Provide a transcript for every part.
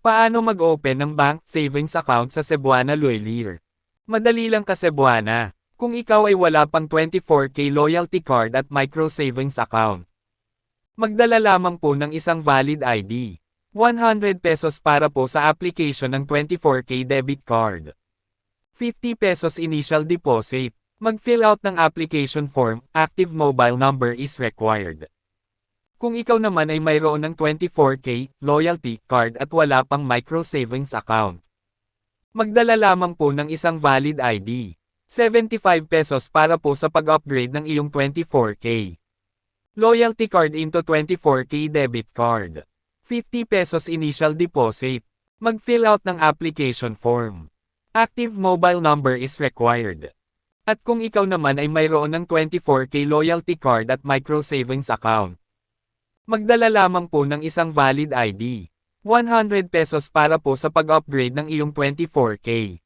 Paano mag-open ng bank savings account sa Cebuana Loyalier? Madali lang ka Cebuana. Kung ikaw ay wala pang 24K loyalty card at micro savings account. Magdala lamang po ng isang valid ID. 100 pesos para po sa application ng 24K debit card. 50 pesos initial deposit. Mag-fill out ng application form, active mobile number is required. Kung ikaw naman ay mayroon ng 24K loyalty card at wala pang micro savings account. Magdala lamang po ng isang valid ID. 75 pesos para po sa pag-upgrade ng iyong 24K loyalty card into 24K debit card. 50 pesos initial deposit. Mag-fill out ng application form. Active mobile number is required. At kung ikaw naman ay mayroon ng 24K loyalty card at micro savings account. Magdala lamang po ng isang valid ID. 100 pesos para po sa pag-upgrade ng iyong 24K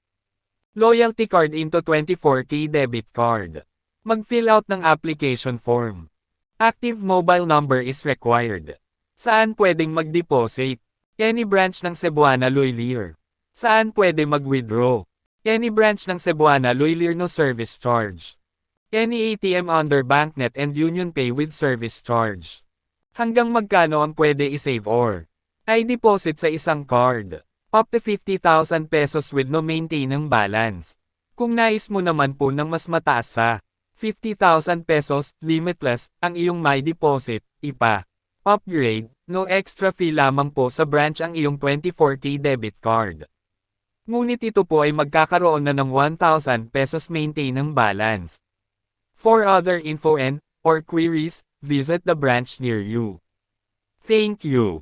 loyalty card into 24K debit card. Mag-fill out ng application form. Active mobile number is required. Saan pwedeng mag-deposit? Any branch ng Cebuana Loyalier. Saan pwede mag-withdraw? Any branch ng Cebuana Loyalier no service charge. Any ATM under BancNet and UnionPay with service charge. Hanggang magkano ang pwede i-save or i-deposit sa isang card? Up to 50,000 pesos with no maintainang balance. Kung nais mo naman po ng mas mataas sa 50,000 pesos, limitless, ang iyong may deposit, upgrade, no extra fee lamang po sa branch ang iyong 24K debit card. Ngunit ito po ay magkakaroon na ng 1,000 pesos maintainang balance. For other info and/or queries, visit the branch near you. Thank you.